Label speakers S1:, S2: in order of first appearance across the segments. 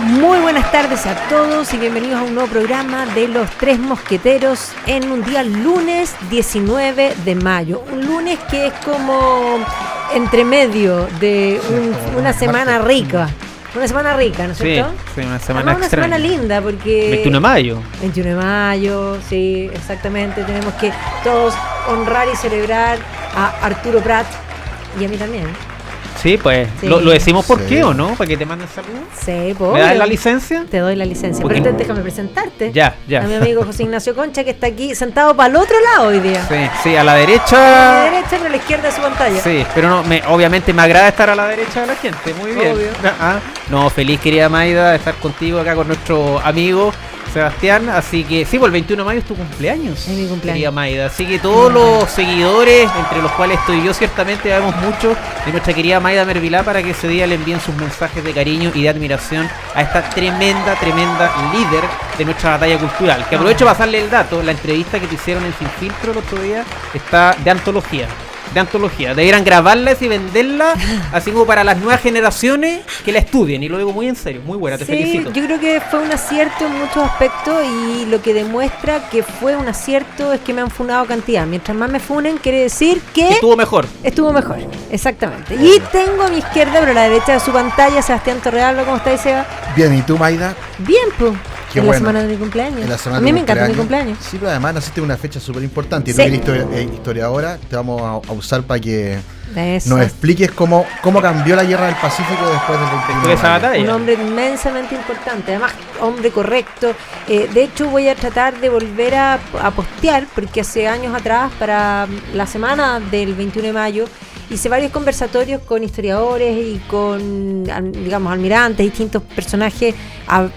S1: Muy buenas tardes a todos y bienvenidos a un nuevo programa de Los Tres Mosqueteros en un día lunes 19 de mayo. Un lunes que es como entre medio de una semana rica. Una semana rica, ¿no es cierto?
S2: Sí, una semana
S1: una semana linda porque...
S2: 21 de mayo.
S1: 21 de mayo, sí, exactamente. Tenemos que todos honrar y celebrar a Arturo Prat y a mí también.
S2: Sí, pues, sí. ¿Lo decimos por qué o no? ¿Para que te manden saludos?
S1: Sí, pues.
S2: ¿Me das la licencia?
S1: Te doy la licencia.
S2: Porque...
S1: Pero déjame presentarte.
S2: Ya.
S1: A mi amigo José Ignacio Concha, que está aquí sentado para el otro lado hoy día.
S2: Sí, a la derecha.
S1: A la derecha, pero a la izquierda de su pantalla.
S2: Sí, pero no, obviamente me agrada estar a la derecha de la gente. Muy bien.
S1: Obvio.
S2: No, feliz, querida Maida, de estar contigo acá con nuestro amigo Sebastián, así que sí, pues el 21 de mayo es tu cumpleaños.
S1: Es mi cumpleaños.
S2: Querida Maida, así que todos los seguidores, entre los cuales estoy yo, ciertamente vemos mucho de nuestra querida Maida Mervilá para que ese día le envíen sus mensajes de cariño y de admiración a esta tremenda líder de nuestra batalla cultural. Que aprovecho para pasarle el dato, la entrevista que te hicieron en Sin Filtro el otro día está de antología. Deberían grabarla y venderla así como para las nuevas generaciones que la estudien, y lo digo muy en serio, muy buena, te felicito.
S1: Yo creo que fue un acierto en muchos aspectos y lo que demuestra que fue un acierto es que me han funado cantidad. Mientras más me funen quiere decir que
S2: estuvo mejor,
S1: exactamente. Y tengo a mi izquierda, pero a la derecha de su pantalla, Sebastián Torrealba. ¿Cómo estás, Seba?
S3: Bien, ¿y tú, Maida?
S1: Bien, pues.
S3: Qué
S1: la semana de mi cumpleaños.
S3: A mí
S1: me encanta mi cumpleaños.
S3: Sí, pero además naciste una fecha súper importante. Y
S1: sí.
S3: tú eres historiadora, te vamos a usar para que nos expliques cómo cambió la guerra del Pacífico después
S2: de esa batalla.
S1: Un hombre inmensamente importante, además hombre correcto. De hecho, voy a tratar de volver a postear, porque hace años atrás, para la semana del 21 de mayo, hice varios conversatorios con historiadores y con, digamos, almirantes, distintos personajes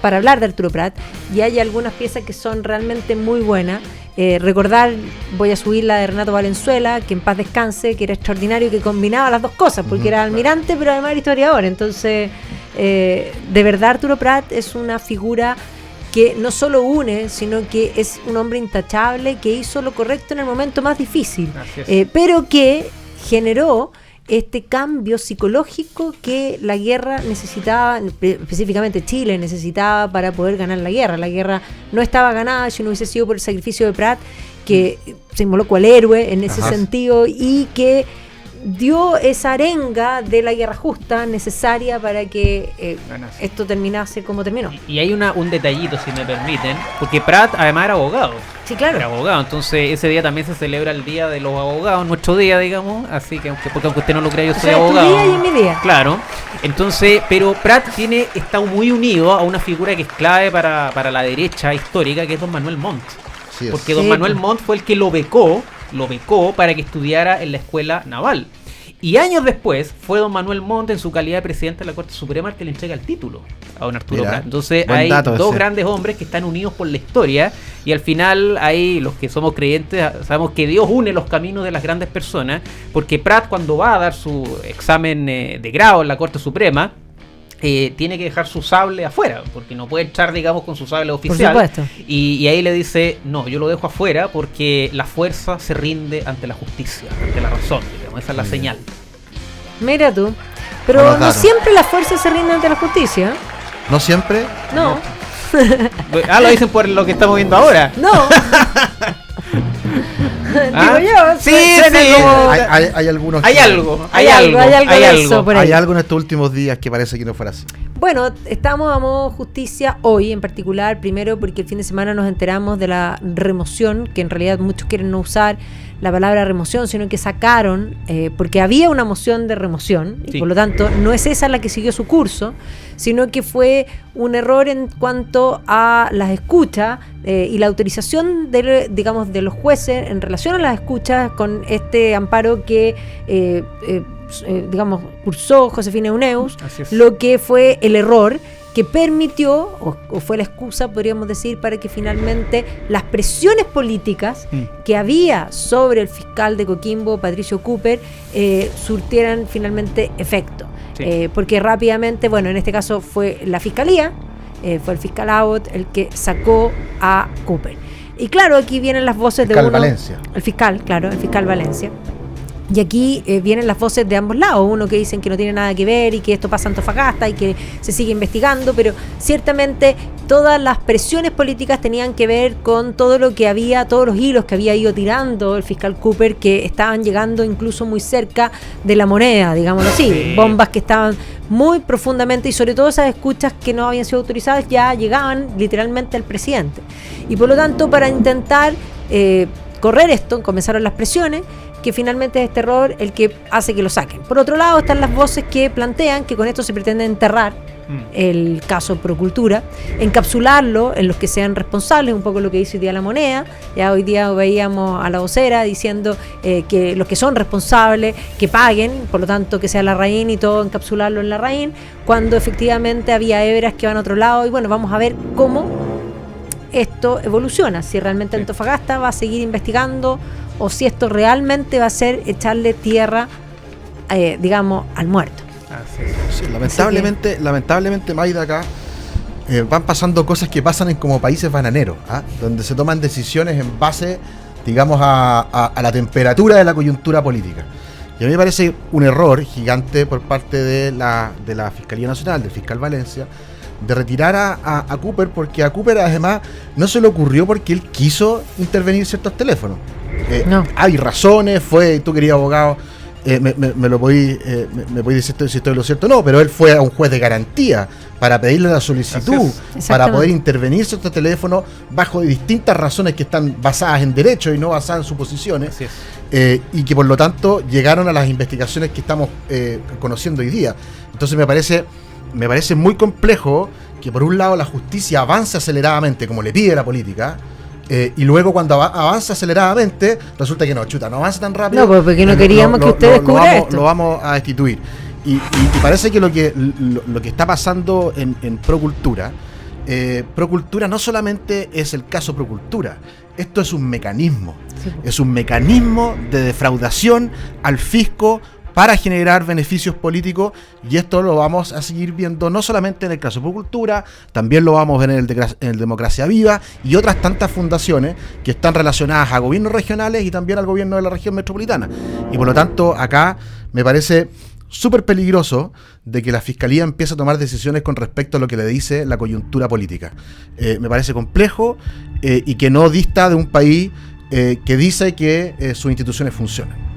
S1: para hablar de Arturo Prat, y hay algunas piezas que son realmente muy buenas. Recordar, voy a subir la de Renato Valenzuela, que en paz descanse, que era extraordinario, que combinaba las dos cosas, porque era almirante pero además era historiador. Entonces, de verdad Arturo Prat es una figura que no solo une, sino que es un hombre intachable, que hizo lo correcto en el momento más difícil, pero que generó este cambio psicológico que la guerra necesitaba, específicamente Chile necesitaba para poder ganar la guerra. La guerra no estaba ganada si no hubiese sido por el sacrificio de Prat, que se inmoló cual héroe en ese sentido, y que dio esa arenga de la guerra justa necesaria para que esto terminase como terminó.
S2: Y hay un detallito, si me permiten, porque Prat además era abogado.
S1: Sí, claro.
S2: Era abogado, entonces ese día también se celebra el Día de los Abogados, nuestro día, digamos, así que porque aunque usted no lo crea, yo soy abogado.
S1: Tu día y mi día.
S2: Claro. Entonces, pero Prat está muy unido a una figura que es clave para la derecha histórica, que es don Manuel Montt. Sí, porque don Manuel Montt fue el que lo becó para que estudiara en la escuela naval. Y años después fue don Manuel Montt, en su calidad de presidente de la Corte Suprema, el que le entrega el título a don Arturo Prat. Entonces hay dos grandes hombres que están unidos por la historia, y al final hay los que somos creyentes, sabemos que Dios une los caminos de las grandes personas, porque Prat, cuando va a dar su examen de grado en la Corte Suprema, tiene que dejar su sable afuera, porque no puede entrar, digamos, con su sable oficial.
S1: Por supuesto.
S2: Y ahí le dice, no, yo lo dejo afuera porque la fuerza se rinde ante la justicia, ante la razón, digamos, esa es la señal.
S1: Mira tú, pero no siempre la fuerza se rinde ante la justicia.
S3: ¿No siempre?
S1: No.
S2: Lo dicen por lo que estamos viendo ahora.
S1: No. Digo yo,
S2: sí.
S3: Hay algunos.
S2: Hay algo
S3: en estos últimos días que parece que no fuera así.
S1: Bueno, estamos a modo justicia hoy en particular, primero porque el fin de semana nos enteramos de la remoción, que en realidad muchos quieren no usar la palabra remoción, sino que sacaron, porque había una moción de remoción, y por lo tanto no es esa la que siguió su curso, sino que fue un error en cuanto a las escuchas y la autorización de los jueces en relación a las escuchas con este amparo que cursó Josefina Euneus, lo que fue el error que permitió, o fue la excusa, podríamos decir, para que finalmente las presiones políticas que había sobre el fiscal de Coquimbo, Patricio Cooper, surtieran finalmente efecto. Porque rápidamente, en este caso fue la fiscalía, fue el fiscal Abbott el que sacó a Cooper. Y claro, aquí vienen las voces de uno.
S3: Valencia.
S1: El fiscal Valencia. Y aquí vienen las voces de ambos lados, uno que dicen que no tiene nada que ver y que esto pasa en Antofagasta y que se sigue investigando, pero ciertamente todas las presiones políticas tenían que ver con todo lo que había, todos los hilos que había ido tirando el fiscal Cooper, que estaban llegando incluso muy cerca de la moneda, digámoslo así, sí. Bombas que estaban muy profundamente, y sobre todo esas escuchas que no habían sido autorizadas ya llegaban literalmente al presidente. Y por lo tanto, para intentar correr esto, comenzaron las presiones, que finalmente es este error el que hace que lo saquen. Por otro lado están las voces que plantean que con esto se pretende enterrar el caso Procultura, encapsularlo en los que sean responsables, un poco lo que dice hoy día La Moneda. Ya hoy día veíamos a la vocera diciendo que los que son responsables, que paguen, por lo tanto que sea Larraín y todo encapsularlo en Larraín, cuando efectivamente había hebras que van a otro lado. Y bueno, vamos a ver cómo esto evoluciona, si realmente Antofagasta va a seguir investigando o si esto realmente va a ser echarle tierra, digamos, al muerto.
S3: Sí, lamentablemente, Mayda, acá van pasando cosas que pasan en como países bananeros, donde se toman decisiones en base, digamos, a la temperatura de la coyuntura política. Y a mí me parece un error gigante por parte de la Fiscalía Nacional, del fiscal Valencia, de retirar a Cooper, porque a Cooper además no se le ocurrió porque él quiso intervenir ciertos teléfonos. No. Hay razones, tú querido abogado, me lo podéis decir si estoy lo cierto o no, pero él fue a un juez de garantía para pedirle la solicitud, para poder intervenir ciertos teléfonos bajo distintas razones que están basadas en derecho y no basadas en suposiciones, y que por lo tanto llegaron a las investigaciones que estamos conociendo hoy día. Entonces me parece muy complejo que por un lado la justicia avance aceleradamente como le pide la política, y luego cuando avanza aceleradamente resulta que no avanza tan rápido.
S1: No, porque no queríamos que usted descubra esto.
S3: Lo vamos a destituir. Y parece que lo que está pasando en Procultura, Procultura no solamente es el caso Procultura, esto es un mecanismo. Sí. Es un mecanismo de defraudación al fisco para generar beneficios políticos, y esto lo vamos a seguir viendo no solamente en el caso Procultura, también lo vamos a ver en el Democracia Viva y otras tantas fundaciones que están relacionadas a gobiernos regionales y también al gobierno de la región metropolitana. Y por lo tanto, acá me parece súper peligroso de que la Fiscalía empiece a tomar decisiones con respecto a lo que le dice la coyuntura política. Me parece complejo y que no dista de un país que dice que sus instituciones funcionan.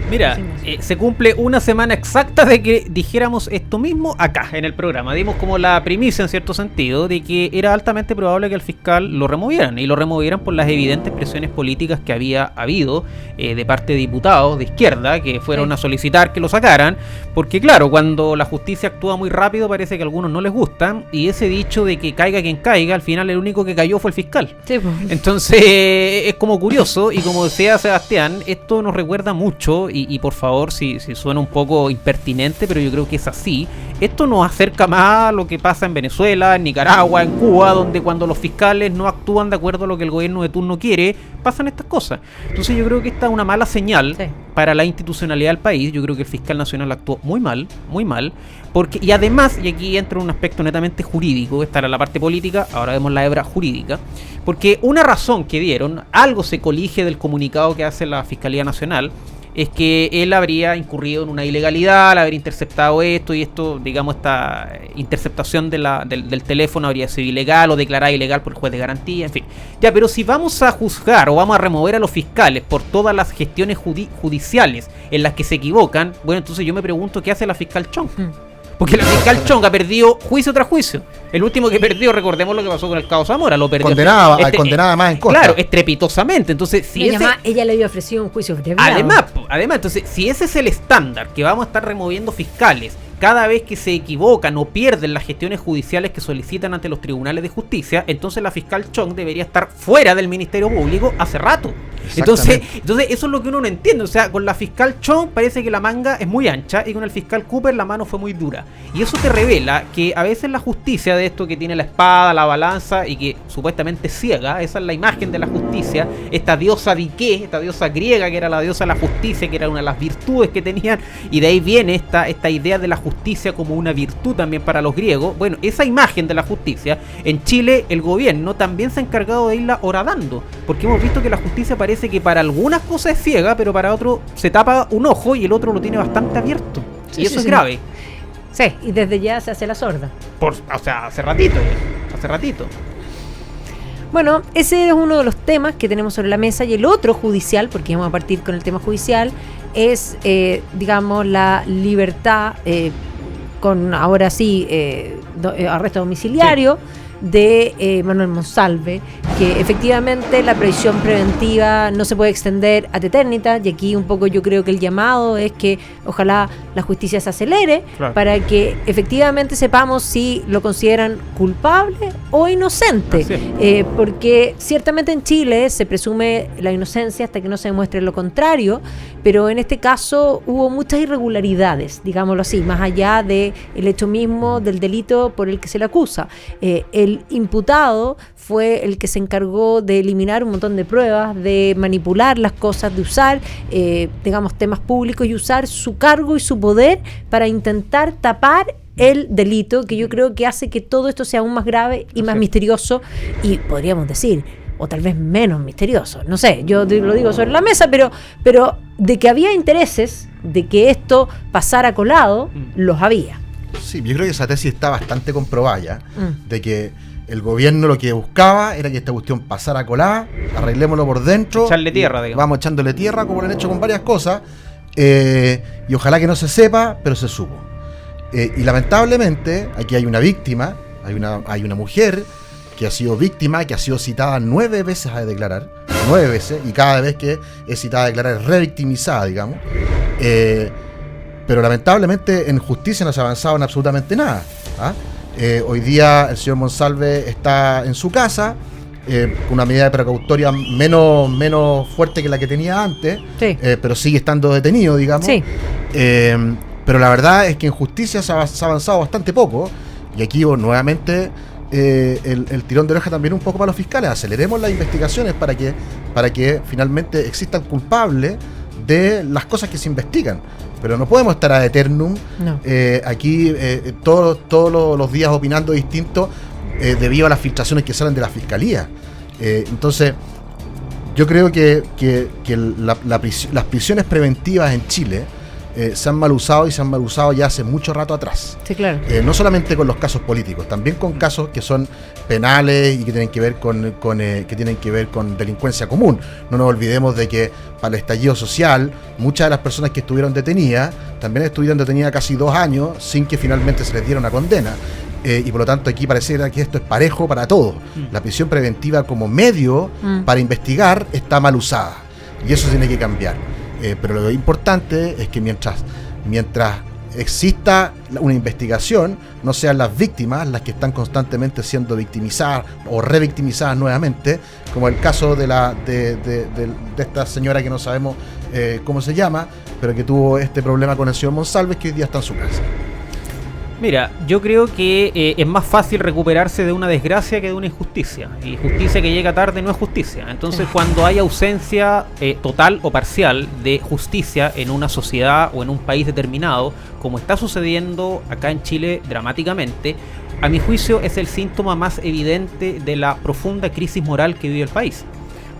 S2: Mira, se cumple una semana exacta de que dijéramos esto mismo acá en el programa. Dimos como la primicia en cierto sentido de que era altamente probable que al fiscal lo removieran, y lo removieran por las evidentes presiones políticas que había habido de parte de diputados de izquierda que fueron a solicitar que lo sacaran, porque claro, cuando la justicia actúa muy rápido parece que a algunos no les gusta, y ese dicho de que caiga quien caiga, al final el único que cayó fue el fiscal. Sí, pues. Entonces es como curioso, y como decía Sebastián, esto nos recuerda mucho, y por favor, si suena un poco impertinente, pero yo creo que es así, esto nos acerca más a lo que pasa en Venezuela, en Nicaragua, en Cuba, donde cuando los fiscales no actúan de acuerdo a lo que el gobierno de turno quiere, pasan estas cosas. Entonces yo creo que esta es una mala señal para la institucionalidad del país. Yo creo que el fiscal nacional actuó muy mal, porque, y además, y aquí entra un aspecto netamente jurídico, esta era la parte política, ahora vemos la hebra jurídica, porque una razón que dieron, algo se colige del comunicado que hace la Fiscalía Nacional, es que él habría incurrido en una ilegalidad al haber interceptado esto, y esto, digamos, esta interceptación del teléfono habría sido ilegal o declarada ilegal por el juez de garantía, en fin. Ya, pero si vamos a juzgar o vamos a remover a los fiscales por todas las gestiones judiciales en las que se equivocan, bueno, entonces yo me pregunto qué hace la fiscal Chong. Porque la fiscal Chong ha perdido juicio tras juicio. El último que perdió, recordemos lo que pasó con el caso Zamora, lo perdió.
S3: Condenada más en contra.
S2: Claro, estrepitosamente. Entonces, si
S1: ella le había ofrecido un juicio
S2: además, entonces, si ese es el estándar, que vamos a estar removiendo fiscales cada vez que se equivocan o pierden las gestiones judiciales que solicitan ante los tribunales de justicia, entonces la fiscal Chong debería estar fuera del Ministerio Público hace rato. Entonces eso es lo que uno no entiende. O sea, con la fiscal Chong parece que la manga es muy ancha, y con el fiscal Cooper la mano fue muy dura. Y eso te revela que a veces la justicia, de esto que tiene la espada, la balanza, y que supuestamente es ciega, esa es la imagen de la justicia, esta diosa Dike, esta diosa griega que era la diosa de la justicia, que era una de las virtudes que tenían, y de ahí viene esta idea de la justicia justicia como una virtud también para los griegos. Bueno, esa imagen de la justicia, en Chile el gobierno también se ha encargado de irla horadando, porque hemos visto que la justicia parece que para algunas cosas es ciega, pero para otro se tapa un ojo y el otro lo tiene bastante abierto. Sí, y eso es grave.
S1: Sí, y desde ya se hace la sorda.
S2: O sea, hace ratito.
S1: Bueno, ese es uno de los temas que tenemos sobre la mesa, y el otro judicial, porque vamos a partir con el tema judicial, es, digamos, la libertad, con ahora sí, arresto domiciliario, sí, de Manuel Monsalve, que efectivamente la prisión preventiva no se puede extender ad aeternitas, y aquí un poco yo creo que el llamado es que ojalá la justicia se acelere, claro, para que efectivamente sepamos si lo consideran culpable o inocente, porque ciertamente en Chile se presume la inocencia hasta que no se demuestre lo contrario, pero en este caso hubo muchas irregularidades, digámoslo así, más allá del hecho mismo del delito por el que se le acusa. El imputado fue el que se encargó de eliminar un montón de pruebas, de manipular las cosas, de usar, digamos, temas públicos y usar su cargo y su poder para intentar tapar el delito, que yo creo que hace que todo esto sea aún más grave y más misterioso, y podríamos decir, o tal vez menos misterioso, no sé, yo lo digo sobre la mesa, pero de que había intereses de que esto pasara colado, los había.
S3: Sí, yo creo que esa tesis está bastante comprobada ya, de que el gobierno lo que buscaba era que esta cuestión pasara colada, arreglémoslo por dentro,
S2: echarle tierra, digamos.
S3: Vamos echándole tierra, como lo han hecho con varias cosas, y ojalá que no se sepa, pero se supo. Y lamentablemente aquí hay una víctima, hay una mujer que ha sido víctima, que ha sido citada 9 veces a declarar, 9 veces, y cada vez que es citada a declarar es revictimizada, digamos. Pero lamentablemente en justicia no se ha avanzado en absolutamente nada. Hoy día el señor Monsalve está en su casa, con una medida de precautoria menos fuerte que la que tenía antes, sí, pero sigue estando detenido, digamos. Sí. Pero la verdad es que en justicia se ha avanzado bastante poco, y aquí nuevamente el tirón de oreja también un poco para los fiscales. Aceleremos las investigaciones para que finalmente existan culpables de las cosas que se investigan. Pero no podemos estar ad eternum, no. Aquí todos los días opinando distinto debido a las filtraciones que salen de la fiscalía. Entonces, yo creo que las prisiones preventivas en Chile se han mal usado, y se han mal usado ya hace mucho rato atrás.
S1: Sí, claro.
S3: No solamente con los casos políticos, también con casos que son penales y que tienen que ver con delincuencia común. No nos olvidemos de que para el estallido social, muchas de las personas que estuvieron detenidas también estuvieron detenidas casi 2 años sin que finalmente se les diera una condena. Y por lo tanto aquí pareciera que esto es parejo para todos. La prisión preventiva como medio para investigar está mal usada, y eso tiene que cambiar. Pero lo importante es que mientras exista una investigación, no sean las víctimas las que están constantemente siendo victimizadas o revictimizadas nuevamente, como el caso de esta señora que no sabemos cómo se llama, pero que tuvo este problema con el señor Monsalve, que hoy día está en su casa.
S2: Mira, yo creo que es más fácil recuperarse de una desgracia que de una injusticia. Y justicia que llega tarde no es justicia. Entonces, cuando hay ausencia total o parcial de justicia en una sociedad o en un país determinado, como está sucediendo acá en Chile dramáticamente, a mi juicio es el síntoma más evidente de la profunda crisis moral que vive el país.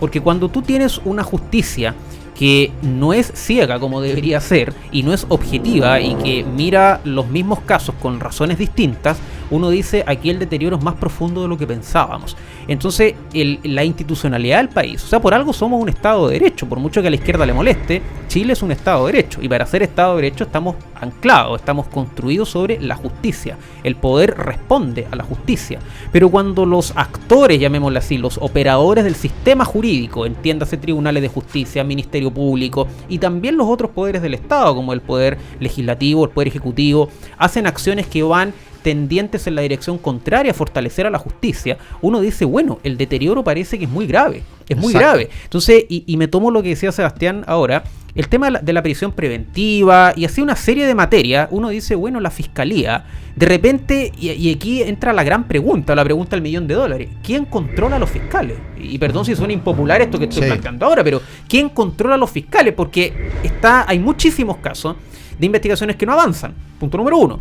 S2: Porque cuando tú tienes una justicia que no es ciega como debería ser y no es objetiva y que mira los mismos casos con razones distintas, uno dice aquí el deterioro es más profundo de lo que pensábamos. Entonces la institucionalidad del país, o sea, por algo somos un Estado de Derecho, por mucho que a la izquierda le moleste, Chile es un Estado de Derecho, y para ser Estado de Derecho estamos anclados, estamos construidos sobre la justicia. El poder responde a la justicia, pero cuando los actores, llamémosle así, los operadores del sistema jurídico, entiéndase tribunales de justicia, Ministerio Público y también los otros poderes del Estado, como el poder legislativo, el poder ejecutivo, hacen acciones que van tendientes en la dirección contraria a fortalecer a la justicia, uno dice, bueno, el deterioro parece que es muy grave, es muy grave. Entonces, y me tomo lo que decía Sebastián ahora, el tema de la prisión preventiva y así una serie de materias, uno dice, bueno, la fiscalía, de repente, y aquí entra la gran pregunta, la pregunta del $1.000.000, ¿quién controla a los fiscales? Y perdón si suena impopular esto que estoy planteando ahora, pero ¿quién controla a los fiscales? Porque hay muchísimos casos de investigaciones que no avanzan. Punto número 1.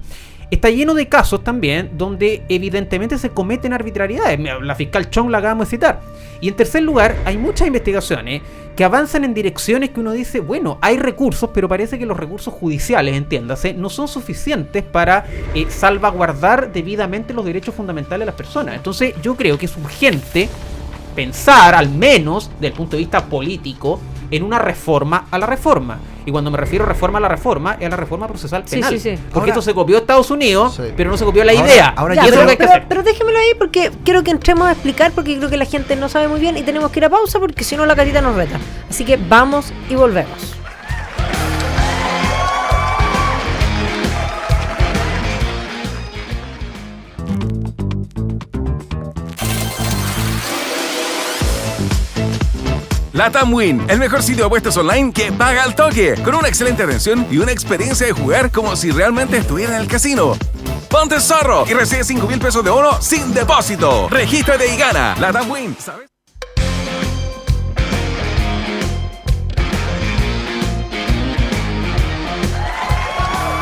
S2: Está lleno de casos también donde evidentemente se cometen arbitrariedades. La fiscal Chong la acabamos de citar. Y en tercer lugar, hay muchas investigaciones que avanzan en direcciones que uno dice, bueno, hay recursos, pero parece que los recursos judiciales, entiéndase, no son suficientes para salvaguardar debidamente los derechos fundamentales de las personas. Entonces yo creo que es urgente pensar, al menos desde el punto de vista político, en una reforma a la reforma. Y cuando me refiero a reforma a la reforma, es a la reforma procesal penal.
S1: Sí.
S2: Porque esto se copió de Estados Unidos, pero no se copió la
S3: idea.
S2: Ahora
S1: ya, pero déjemelo ahí porque quiero que entremos a explicar, porque creo que la gente no sabe muy bien y tenemos que ir a pausa porque si no la carita nos reta. Así que vamos y volvemos.
S4: LATAM Win, el mejor sitio de apuestas online que paga al toque, con una excelente atención y una experiencia de jugar como si realmente estuviera en el casino. Ponte zorro y recibe 5,000 pesos de bono sin depósito. Regístrate y gana. LATAM Win, ¿sabes?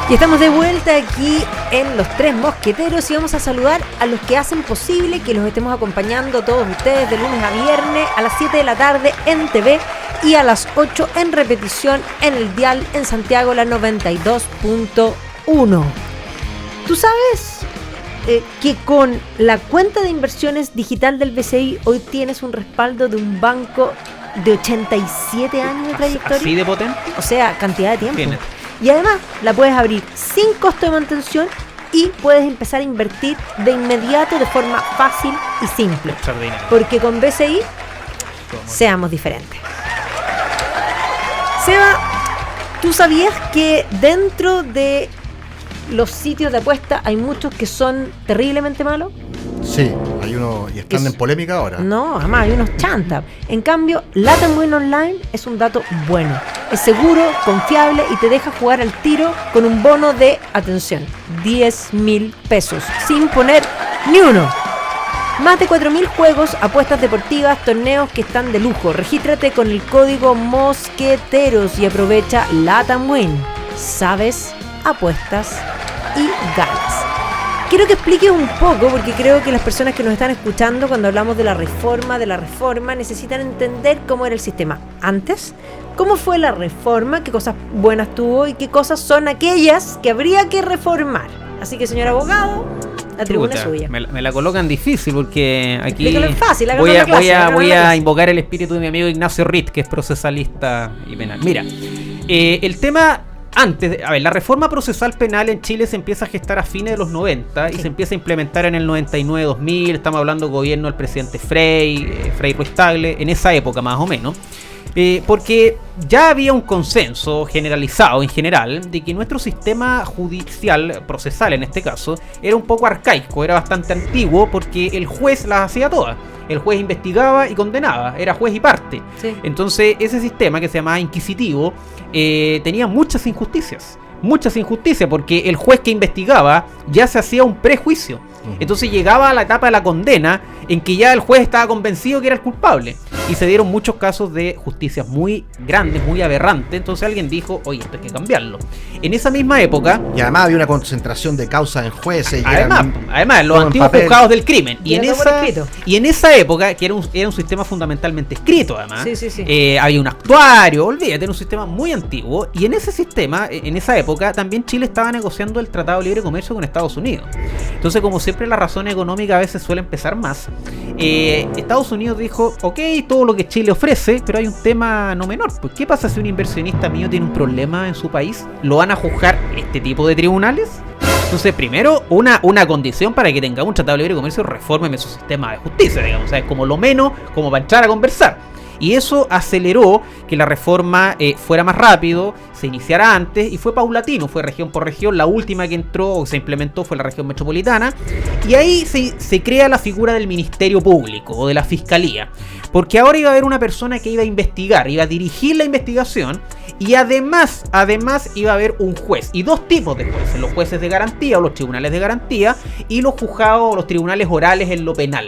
S1: Y estamos de vuelta aquí en Los Tres Mosqueteros y vamos a saludar a los que hacen posible que los estemos acompañando todos ustedes de lunes a viernes a las 7 de la tarde en TV y a las 8 en repetición en el dial en Santiago, la 92.1. ¿Tú sabes que con la cuenta de inversiones digital del BCI hoy tienes un respaldo de un banco de 87 años de trayectoria?
S2: ¿Así de potente?
S1: O sea, cantidad de tiempo.
S2: Bien.
S1: Y además la puedes abrir sin costo de mantención y puedes empezar a invertir de inmediato de forma fácil y simple.
S2: Extraordinario.
S1: Porque con BCI seamos diferentes. Seba, ¿tú sabías que dentro de los sitios de apuesta hay muchos que son terriblemente malos?
S3: Sí, hay unos y están en polémica ahora.
S1: No, además hay unos chantas. En cambio, LATAM Win Online es un dato bueno. Es seguro, confiable y te deja jugar al tiro con un bono de, atención, 10,000 pesos, sin poner ni uno. Más de 4,000 juegos, apuestas deportivas, torneos que están de lujo. Regístrate con el código Mosqueteros y aprovecha LATAM Win. Sabes, apuestas y ganas. Quiero que expliques un poco, porque creo que las personas que nos están escuchando cuando hablamos de la reforma, necesitan entender cómo era el sistema antes, cómo fue la reforma, qué cosas buenas tuvo y qué cosas son aquellas que habría que reformar. Así que, señor abogado, la tribuna es suya.
S2: Me la colocan difícil porque aquí
S1: es fácil,
S2: voy a invocar el espíritu de mi amigo Ignacio Ritt, que es procesalista y penal. Mira, el tema... la reforma procesal penal en Chile se empieza a gestar a fines de los 90 y se empieza a implementar en el 99-2000, estamos hablando del gobierno del presidente Frei Ruiz Tagle, en esa época más o menos, porque ya había un consenso generalizado en general de que nuestro sistema judicial, procesal en este caso, era un poco arcaico, era bastante antiguo porque el juez las hacía todas. El juez investigaba y condenaba, era juez y parte. Sí. Entonces ese sistema que se llamaba inquisitivo tenía muchas injusticias porque el juez que investigaba ya se hacía un prejuicio. Entonces llegaba a la etapa de la condena en que ya el juez estaba convencido que era el culpable y se dieron muchos casos de justicias muy grandes, muy aberrantes. Entonces alguien dijo, oye, esto hay que cambiarlo. En esa misma época,
S3: y además había una concentración de causas en jueces y
S2: además los antiguos juzgados del crimen y en esa época, que era un sistema fundamentalmente escrito, además había un actuario, olvídate, era un sistema muy antiguo. Y en ese sistema, en esa época, también Chile estaba negociando el Tratado de Libre Comercio con Estados Unidos. Entonces, como siempre, la razón económica a veces suele pesar más. Estados Unidos dijo, ok, todo lo que Chile ofrece, pero hay un tema no menor. Pues, ¿qué pasa si un inversionista mío tiene un problema en su país? ¿Lo van a juzgar este tipo de tribunales? Entonces, primero, una condición para que tengamos un tratado de libre comercio, refórmeme su sistema de justicia, digamos. O sea, es como lo menos, como para entrar a conversar. Y eso aceleró que la reforma fuera más rápido, se iniciara antes y fue paulatino, fue región por región. La última que entró o se implementó fue la región metropolitana. Y ahí se crea la figura del Ministerio Público o de la Fiscalía. Porque ahora iba a haber una persona que iba a investigar, iba a dirigir la investigación y además iba a haber un juez. Y dos tipos de jueces, los jueces de garantía o los tribunales de garantía y los juzgados o los tribunales orales en lo penal.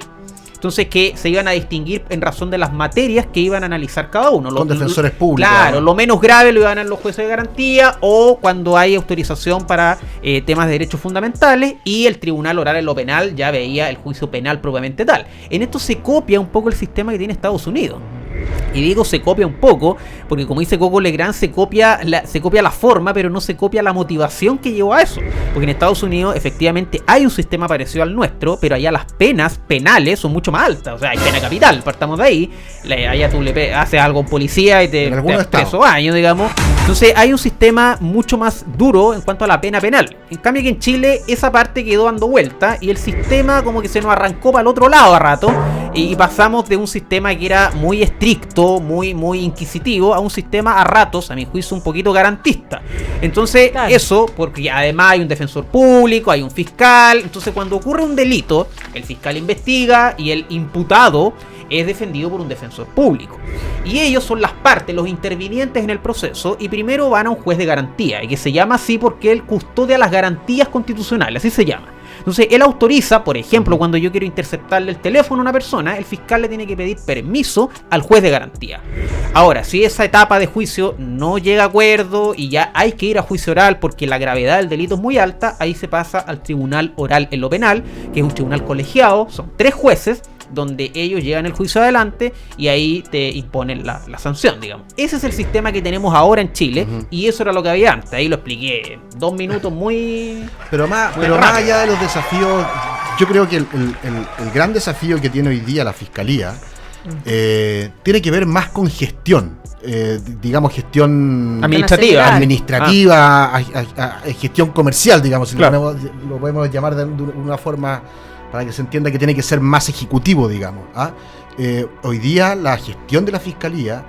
S2: Entonces que se iban a distinguir en razón de las materias que iban a analizar cada uno.
S3: Con defensores públicos.
S2: Claro, lo menos grave lo iban a los jueces de garantía, o cuando hay autorización para temas de derechos fundamentales, y el tribunal oral en lo penal ya veía el juicio penal propiamente tal. En esto se copia un poco el sistema que tiene Estados Unidos. Y digo se copia un poco, porque como dice Coco Legrand, se copia la forma, pero no se copia la motivación que llevó a eso. Porque en Estados Unidos efectivamente hay un sistema parecido al nuestro, pero allá las penas penales son mucho más altas. O sea, hay pena capital, partamos de ahí. Allá tú le haces algo a un policía y te preso años, digamos. Entonces hay un sistema mucho más duro en cuanto a la pena penal. En cambio que en Chile esa parte quedó dando vuelta y el sistema como que se nos arrancó para el otro lado a rato, y pasamos de un sistema que era muy estricto, muy inquisitivo, a un sistema a ratos, a mi juicio, un poquito garantista. Entonces, claro, eso, porque además hay un defensor público, hay un fiscal. Entonces, cuando ocurre un delito, el fiscal investiga y el imputado es defendido por un defensor público. Y ellos son las partes, los intervinientes en el proceso, y primero van a un juez de garantía, y que se llama así porque él custodia las garantías constitucionales, así se llama. Entonces, él autoriza, por ejemplo, cuando yo quiero interceptarle el teléfono a una persona, el fiscal le tiene que pedir permiso al juez de garantía. Ahora, si esa etapa de juicio no llega a acuerdo y ya hay que ir a juicio oral porque la gravedad del delito es muy alta, ahí se pasa al tribunal oral en lo penal, que es un tribunal colegiado, son 3 jueces, donde ellos llevan el juicio adelante y ahí te imponen la sanción, digamos. Ese es el sistema que tenemos ahora en Chile, y eso era lo que había antes. Ahí lo expliqué 2 minutos muy...
S3: Pero más allá de los desafíos, yo creo que el gran desafío que tiene hoy día la Fiscalía tiene que ver más con gestión. Digamos, gestión administrativa, gestión comercial, digamos, si claro, lo podemos llamar de una forma para que se entienda que tiene que ser más ejecutivo, digamos. Hoy día la gestión de la Fiscalía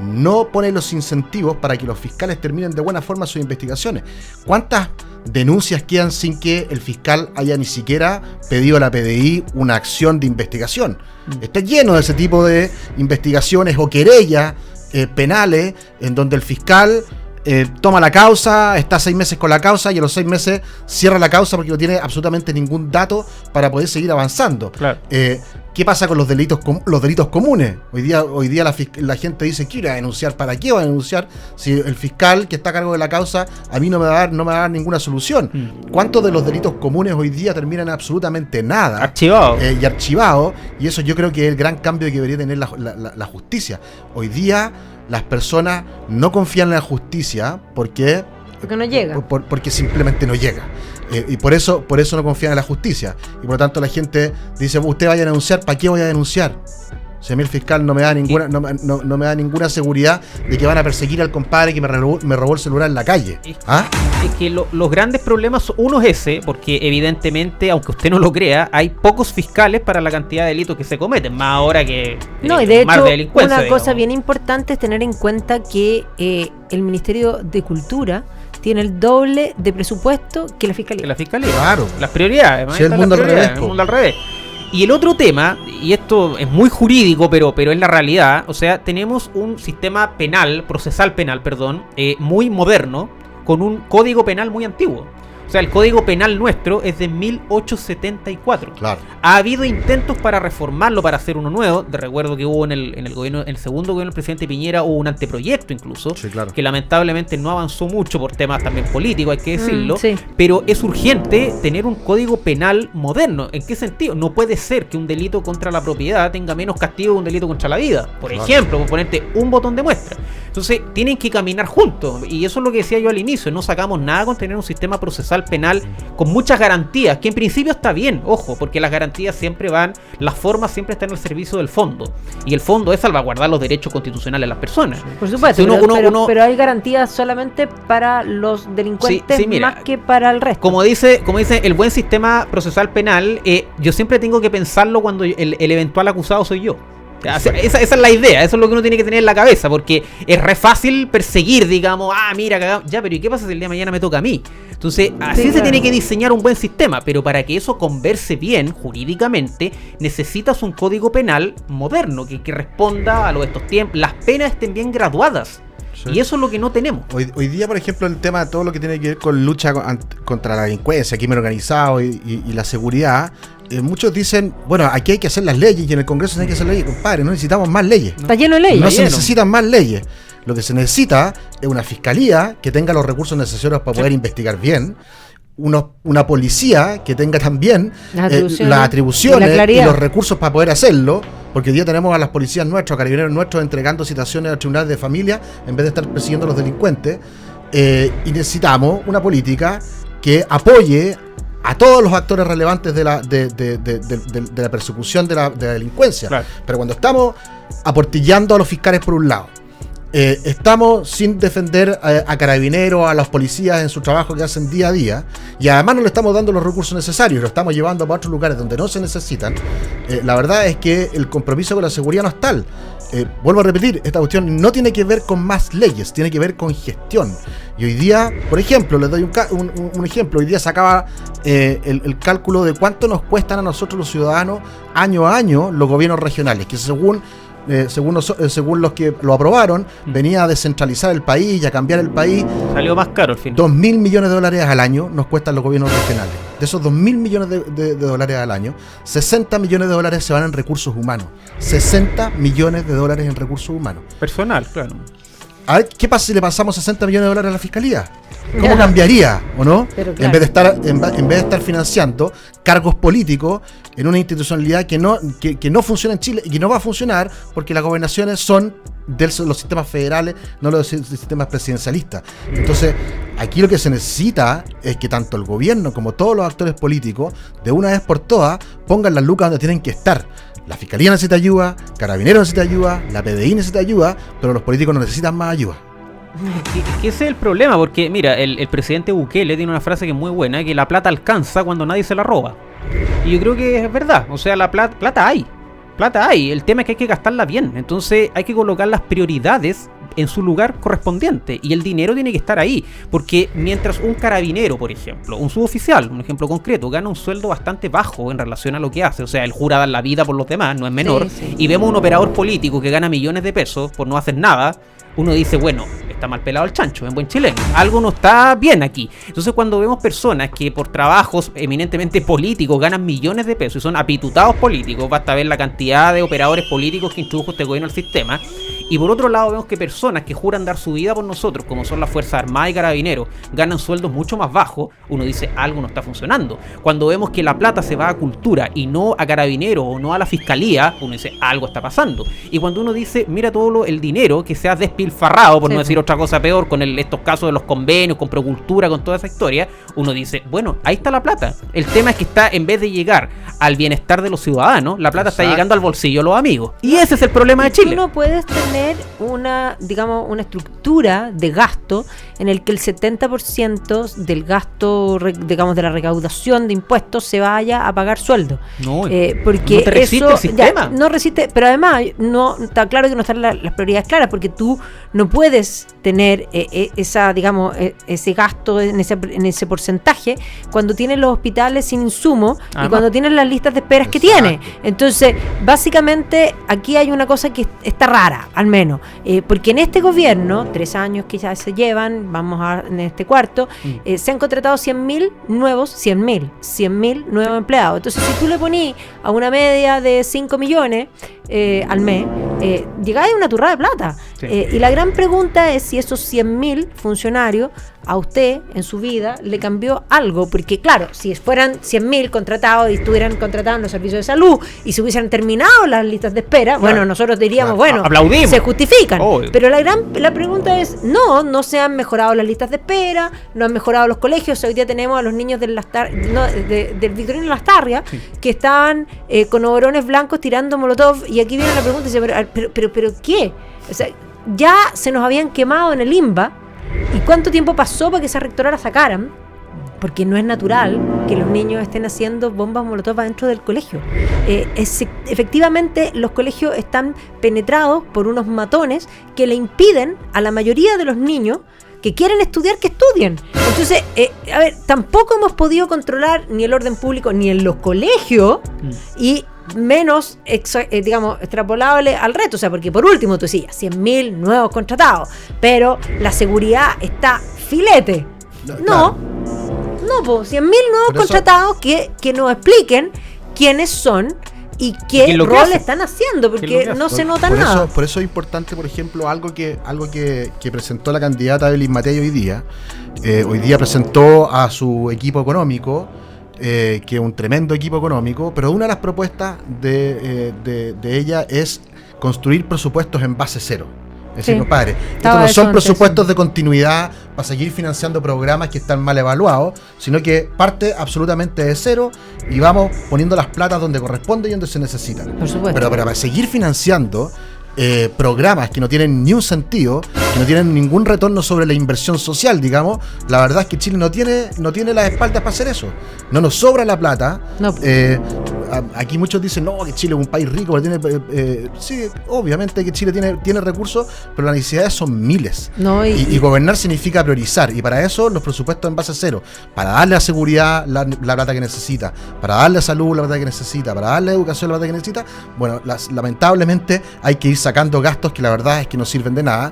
S3: no pone los incentivos para que los fiscales terminen de buena forma sus investigaciones. ¿Cuántas denuncias quedan sin que el fiscal haya ni siquiera pedido a la PDI una acción de investigación? Está lleno de ese tipo de investigaciones o querellas penales en donde el fiscal toma la causa, está 6 meses con la causa y a los 6 meses cierra la causa porque no tiene absolutamente ningún dato para poder seguir avanzando. Claro. ¿Qué pasa con los delitos comunes? Hoy día la gente dice, ¿qué voy a denunciar? ¿Para qué voy a denunciar? Si el fiscal que está a cargo de la causa a mí no me va a dar ninguna solución. ¿Cuántos de los delitos comunes hoy día terminan absolutamente nada? Archivados. Y eso yo creo que es el gran cambio que debería tener la justicia. Hoy día las personas no confían en la justicia porque
S1: no llega.
S3: Porque simplemente no llega. Y por eso no confían en la justicia. Y por lo tanto la gente dice, usted vaya a denunciar, ¿para qué voy a denunciar? Si a mí el fiscal no me da ninguna seguridad de que van a perseguir al compadre que me robó el celular en la calle.
S2: Es que los grandes problemas, uno es ese, porque evidentemente, aunque usted no lo crea, hay pocos fiscales para la cantidad de delitos que se cometen, más ahora que
S1: no, y de hecho, una cosa bien importante es tener en cuenta que el Ministerio de Cultura tiene el doble de presupuesto que la Fiscalía.
S3: Claro.
S2: Las prioridades.
S3: Sí, el mundo al revés.
S2: Y el otro tema, y esto es muy jurídico, pero es la realidad, o sea, tenemos un sistema procesal penal, muy moderno, con un código penal muy antiguo. O sea, el código penal nuestro es de 1874.
S3: Claro.
S2: Ha habido intentos para reformarlo, para hacer uno nuevo. Te recuerdo que hubo en el gobierno, en el segundo gobierno del presidente Piñera, hubo un anteproyecto incluso, sí, claro, que lamentablemente no avanzó mucho por temas también políticos, hay que decirlo. Sí. Pero es urgente tener un código penal moderno. ¿En qué sentido? No puede ser que un delito contra la propiedad tenga menos castigo que un delito contra la vida. Por ejemplo, por ponerte un botón de muestra. Entonces, tienen que caminar juntos. Y eso es lo que decía yo al inicio. No sacamos nada con tener un sistema procesal penal con muchas garantías, que en principio está bien, ojo, porque las garantías siempre las formas siempre están al servicio del fondo. Y el fondo es salvaguardar los derechos constitucionales de las personas.
S1: Por supuesto, pero hay garantías solamente para los delincuentes, mira, más que para el resto.
S2: Como dice el buen sistema procesal penal, yo siempre tengo que pensarlo cuando el eventual acusado soy yo. Esa es la idea, eso es lo que uno tiene que tener en la cabeza, porque es re fácil perseguir, digamos, mira, cagamos, ya, pero ¿y qué pasa si el día de mañana me toca a mí? Entonces, así se tiene que diseñar un buen sistema, pero para que eso converse bien jurídicamente, necesitas un código penal moderno que responda a estos tiempos, las penas estén bien graduadas. Sí. Y eso es lo que no tenemos.
S3: Hoy día, por ejemplo, el tema de todo lo que tiene que ver con lucha contra la delincuencia, crimen organizado y la seguridad, muchos dicen, bueno, aquí hay que hacer las leyes y en el Congreso hay que hacer leyes. Compadre, no necesitamos más leyes.
S1: Está lleno de leyes.
S3: No se necesitan más leyes. Lo que se necesita es una fiscalía que tenga los recursos necesarios para poder investigar bien, una policía que tenga también las atribuciones y los recursos para poder hacerlo, porque hoy día tenemos a las policías nuestros, a carabineros nuestros entregando citaciones al tribunal de familia en vez de estar persiguiendo a los delincuentes, y necesitamos una política que apoye a todos los actores relevantes de la persecución de la delincuencia. Claro. Pero cuando estamos aportillando a los fiscales por un lado, estamos sin defender a carabineros, a los policías en su trabajo que hacen día a día, y además no le estamos dando los recursos necesarios, lo estamos llevando para otros lugares donde no se necesitan. La verdad es que el compromiso con la seguridad no es tal. Vuelvo a repetir, esta cuestión no tiene que ver con más leyes, tiene que ver con gestión. Y hoy día, por ejemplo, les doy un ejemplo, hoy día sacaba el cálculo de cuánto nos cuestan a nosotros los ciudadanos año a año los gobiernos regionales, que según los que lo aprobaron, venía a descentralizar el país y a cambiar el país.
S2: Salió más caro al final.
S3: 2.000 millones de dólares al año nos cuestan los gobiernos regionales. De esos 2.000 millones de dólares al año, 60 millones de dólares se van en recursos humanos. 60 millones de dólares en recursos humanos.
S2: Personal, claro.
S3: A ver, ¿qué pasa si le pasamos 60 millones de dólares a la fiscalía? ¿Cómo cambiaría, o no? Claro. En vez de estar financiando cargos políticos en una institucionalidad que no funciona en Chile y que no va a funcionar porque las gobernaciones son de los sistemas federales, no los sistemas presidencialistas. Entonces, aquí lo que se necesita es que tanto el gobierno como todos los actores políticos, de una vez por todas, pongan las lucas donde tienen que estar. La Fiscalía necesita ayuda, Carabineros necesita ayuda, la PDI necesita ayuda, pero los políticos no necesitan más ayuda.
S2: Que ese es el problema, porque mira, el presidente Bukele tiene una frase que es muy buena, que la plata alcanza cuando nadie se la roba. Y yo creo que es verdad, o sea, la plata hay. El tema es que hay que gastarla bien, entonces hay que colocar las prioridades en su lugar correspondiente y el dinero tiene que estar ahí, porque mientras un carabinero, por ejemplo, un suboficial, un ejemplo concreto, gana un sueldo bastante bajo en relación a lo que hace, o sea, él jura dar la vida por los demás, no es menor, sí. Y vemos un operador político que gana millones de pesos por no hacer nada, uno dice, bueno, está mal pelado el chancho, en buen chileno, algo no está bien aquí. Entonces cuando vemos personas que por trabajos eminentemente políticos ganan millones de pesos y son apitutados políticos, basta ver la cantidad de operadores políticos que introdujo este gobierno al sistema, y por otro lado vemos que personas que juran dar su vida por nosotros, como son las Fuerzas Armadas y Carabineros, ganan sueldos mucho más bajos, uno dice, algo no está funcionando. Cuando vemos que la plata se va a cultura y no a Carabineros o no a la Fiscalía, uno dice, algo está pasando. Y cuando uno dice, mira todo el dinero que se ha despilfarrado, por no decir otra cosa peor, con estos casos de los convenios, con Procultura, con toda esa historia, uno dice, bueno, ahí está la plata. El tema es que está, en vez de llegar al bienestar de los ciudadanos, la plata está llegando al bolsillo de los amigos. Y ese es el problema de Chile.
S1: Tú no puedes tener una estructura de gasto en el que el 70% del gasto, digamos, de la recaudación de impuestos se vaya a pagar sueldos. No, porque no resiste el sistema. No resiste, pero además no está claro que no están las prioridades claras, porque tú no puedes tener ese gasto en ese porcentaje cuando tienes los hospitales sin insumos y cuando tienes las listas de esperas que tiene. Entonces, básicamente, aquí hay una cosa que está rara, al menos, porque en este gobierno, 3 años que ya se llevan, en este cuarto, se han contratado 100.000 nuevos empleados. Entonces, si tú le ponís a una media de 5 millones al mes, llegáis a una turrada de plata. Sí. Y la gran pregunta es si esos 100.000 funcionarios a usted en su vida le cambió algo, porque claro, si fueran 100.000 contratados y estuvieran contratados en los servicios de salud y se hubiesen terminado las listas de espera, claro, bueno, nosotros diríamos, bueno, aplaudimos, se justifican. Pero la pregunta es, no se han mejorado las listas de espera, no han mejorado los colegios. Hoy día tenemos a los niños del Victorino Lastarria, sí, que estaban con overones blancos tirando molotov, y aquí viene la pregunta, pero ¿qué? O sea, ya se nos habían quemado en el INBA. ¿Y cuánto tiempo pasó para que esa rectora la sacaran? Porque no es natural que los niños estén haciendo bombas molotov dentro del colegio. Efectivamente, los colegios están penetrados por unos matones que le impiden a la mayoría de los niños que quieren estudiar, que estudien. Entonces, tampoco hemos podido controlar ni el orden público ni en los colegios, y menos, digamos, extrapolable al resto. O sea, porque por último tú decías 100.000 nuevos contratados, pero la seguridad está filete. No, pues 100.000 nuevos contratados que nos expliquen quiénes son y qué rol están haciendo, porque no se nota nada.
S3: Por eso es importante, por ejemplo, algo que presentó la candidata Evelyn Matei hoy día. Hoy día presentó a su equipo económico, que es un tremendo equipo económico, pero una de las propuestas de ella es construir presupuestos en base cero. Es decir, compadre, estos no son presupuestos de continuidad para seguir financiando programas que están mal evaluados, sino que parte absolutamente de cero y vamos poniendo las platas donde corresponde y donde se necesitan.
S1: Por supuesto.
S3: Pero para seguir financiando programas que no tienen ni un sentido, que no tienen ningún retorno sobre la inversión social, digamos, la verdad es que Chile no tiene las espaldas para hacer eso. No nos sobra la plata. No. Aquí muchos dicen, no, que Chile es un país rico, sí, obviamente que Chile tiene recursos, pero las necesidades son miles. No, y gobernar significa priorizar, y para eso los presupuestos en base a cero, para darle a seguridad la plata que necesita, para darle a salud la plata que necesita, para darle a educación la plata que necesita. Bueno, lamentablemente hay que ir sacando gastos que la verdad es que no sirven de nada.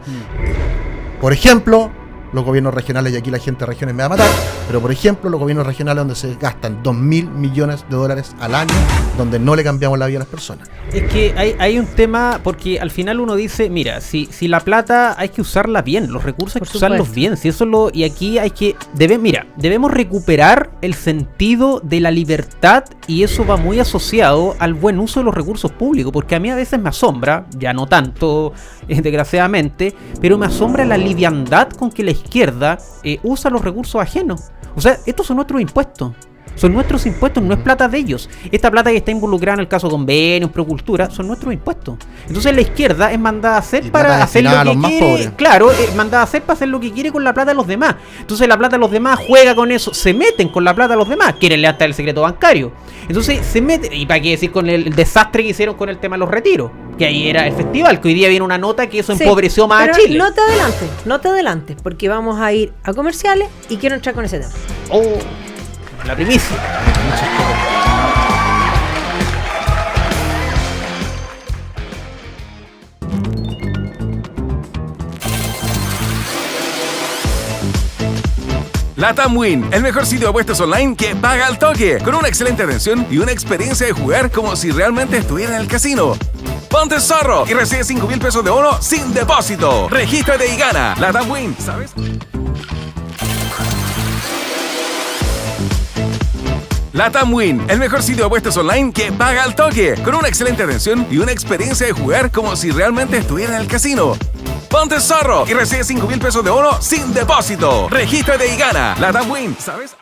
S3: Por ejemplo, los gobiernos regionales, y aquí la gente de regiones me va a matar, pero por ejemplo, los gobiernos regionales donde se gastan 2.000 millones de dólares al año, donde no le cambiamos la vida a las personas.
S2: Es que hay un tema, porque al final uno dice, mira, si la plata hay que usarla bien, los recursos hay que usarlos bien, si eso y aquí hay que, debemos recuperar el sentido de la libertad, y eso va muy asociado al buen uso de los recursos públicos, porque a mí a veces me asombra, ya no tanto, desgraciadamente, pero me asombra la liviandad con que la izquierda usa los recursos ajenos. O sea, estos son nuestros impuestos. Son nuestros impuestos, no es plata de ellos. Esta plata que está involucrada en el caso de convenios, Procultura, son nuestros impuestos. Entonces la izquierda es mandada a hacer para hacer lo que quiere. Claro, es mandada a hacer para hacer lo que quiere con la plata de los demás. Entonces la plata de los demás juega con eso, se meten con la plata de los demás, quieren levantar el secreto bancario. Entonces se meten, y para qué decir con el desastre que hicieron con el tema de los retiros, que ahí era el festival, que hoy día viene una nota que eso empobreció más a Chile.
S1: No te adelantes, porque vamos a ir a comerciales y quiero entrar con ese tema.
S2: La primicia.
S4: LATAM Win, el mejor sitio de apuestas online que paga al toque, con una excelente atención y una experiencia de jugar como si realmente estuviera en el casino. Ponte zorro y recibe 5.000 pesos de bono sin depósito. Regístrate y gana. LATAM Win, ¿sabes? LATAM Win, el mejor sitio de apuestas online que paga al toque, con una excelente atención y una experiencia de jugar como si realmente estuviera en el casino. Ponte zorro y recibe 5.000 pesos de bono sin depósito. Regístrate y gana. LATAM Win, ¿sabes?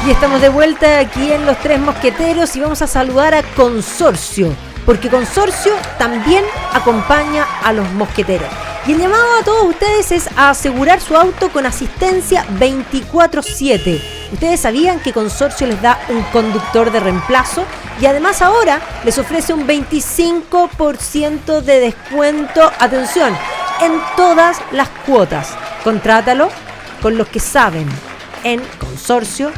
S1: Y estamos de vuelta aquí en Los Tres Mosqueteros y vamos a saludar a Consorcio, porque Consorcio también acompaña a los mosqueteros. Y el llamado a todos ustedes es a asegurar su auto con asistencia 24/7. Ustedes sabían que Consorcio les da un conductor de reemplazo y además ahora les ofrece un 25% de descuento, atención, en todas las cuotas. Contrátalo con los que saben en consorcio.cl.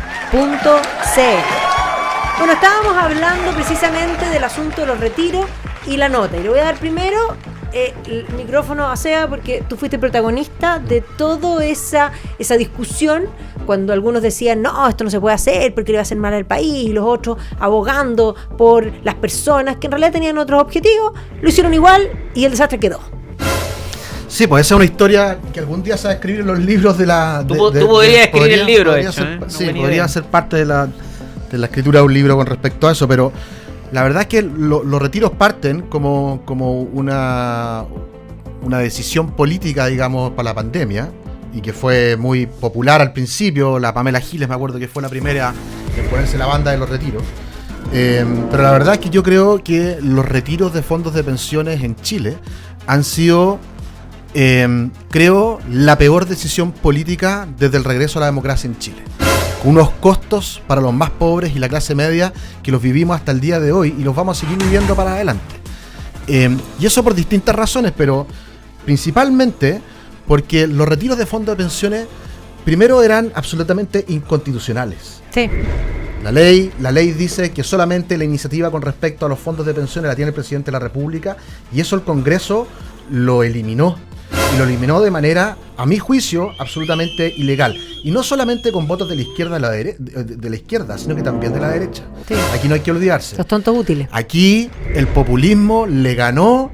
S1: Bueno, estábamos hablando precisamente del asunto de los retiros y la nota. Y le voy a dar primero el micrófono a Seba porque tú fuiste protagonista de toda esa discusión cuando algunos decían, no, esto no se puede hacer porque le va a hacer mal al país, y los otros abogando por las personas que en realidad tenían otros objetivos, lo hicieron igual y el desastre quedó.
S3: Sí, pues esa es una historia que algún día se va a escribir en los libros de la...
S2: Tú podrías escribir el libro, de hecho.
S3: Sí, podría ser parte de la escritura de un libro con respecto a eso, pero la verdad es que los retiros parten como una decisión política, digamos, para la pandemia, y que fue muy popular al principio. La Pamela Giles, me acuerdo que fue la primera en ponerse la banda de los retiros. Pero la verdad es que yo creo que los retiros de fondos de pensiones en Chile han sido, creo, la peor decisión política desde el regreso a la democracia en Chile. Con unos costos para los más pobres y la clase media que los vivimos hasta el día de hoy y los vamos a seguir viviendo para adelante. Y eso por distintas razones, pero principalmente Porque los retiros de fondos de pensiones, primero, eran absolutamente inconstitucionales.
S1: Sí.
S3: La ley dice que solamente la iniciativa con respecto a los fondos de pensiones la tiene el presidente de la República, y eso el Congreso lo eliminó. Y lo eliminó de manera, a mi juicio, absolutamente ilegal. Y no solamente con votos de la izquierda de la izquierda, sino que también de la derecha.
S1: Sí.
S3: Aquí no hay que olvidarse.
S1: Los tontos útiles.
S3: Aquí el populismo le ganó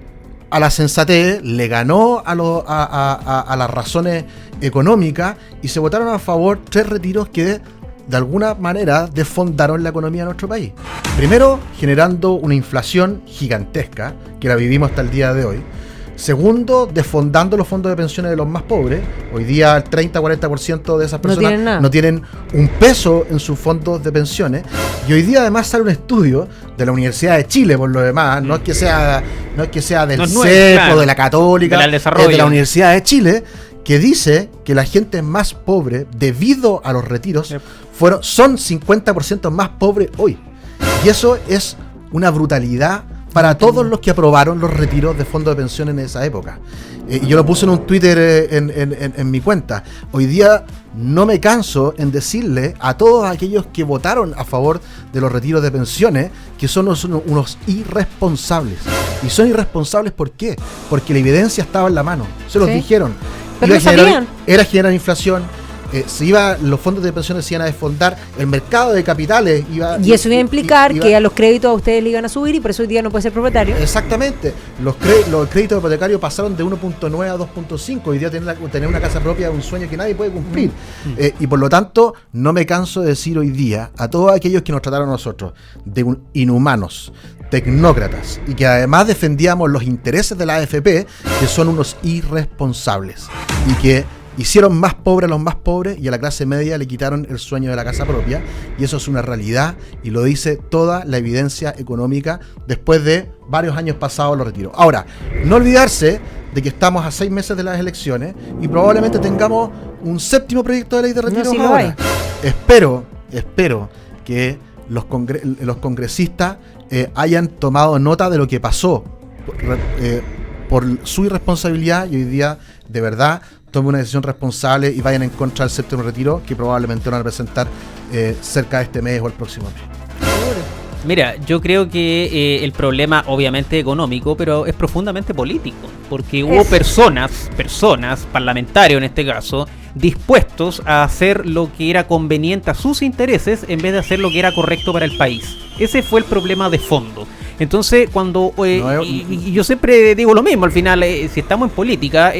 S3: a la sensatez, le ganó a las razones económicas, y se votaron a favor 3 retiros que de alguna manera desfondaron la economía de nuestro país. Primero, generando una inflación gigantesca, que la vivimos hasta el día de hoy. Segundo, desfondando los fondos de pensiones de los más pobres. Hoy día el 30-40% de esas personas no tienen un peso en sus fondos de pensiones. Y hoy día además sale un estudio de la Universidad de Chile, por lo demás, no es que sea del CEP, claro, o de la Católica, es de la Universidad de Chile, que dice que la gente más pobre, debido a los retiros, son 50% más pobres hoy. Y eso es una brutalidad para todos los que aprobaron los retiros de fondos de pensión en esa época. Y yo lo puse en un Twitter en mi cuenta. Hoy día no me canso en decirle a todos aquellos que votaron a favor de los retiros de pensiones que son unos irresponsables. Y son irresponsables, ¿por qué? Porque la evidencia estaba en la mano. Se los dijeron.
S1: Pero
S3: era generar inflación. Los fondos de pensiones se iban a desfondar, el mercado de capitales iba...
S1: Y eso iba a implicar que a los créditos a ustedes le iban a subir, y por eso hoy día no puede ser propietario.
S3: Exactamente. Los créditos hipotecarios pasaron de 1.9 a 2.5. Hoy día tener una casa propia es un sueño que nadie puede cumplir. Y por lo tanto, no me canso de decir hoy día a todos aquellos que nos trataron a nosotros de inhumanos, tecnócratas, y que además defendíamos los intereses de la AFP, que son unos irresponsables y que hicieron más pobres a los más pobres, y a la clase media le quitaron el sueño de la casa propia. Y eso es una realidad, y lo dice toda la evidencia económica después de varios años pasados los retiros. Ahora, no olvidarse de que estamos a 6 meses de las elecciones y probablemente tengamos un 7º proyecto de ley de retiro ahora. Espero que los congresistas hayan tomado nota de lo que pasó por su irresponsabilidad, y hoy día de verdad tomen una decisión responsable y vayan en contra del 7º retiro, que probablemente van a presentar cerca de este mes o el próximo mes.
S2: Mira, yo creo que el problema obviamente económico, pero es profundamente político, porque hubo personas, parlamentarios en este caso, dispuestos a hacer lo que era conveniente a sus intereses en vez de hacer lo que era correcto para el país. Ese fue el problema de fondo. Entonces, cuando y yo siempre digo lo mismo, al final, si estamos en política,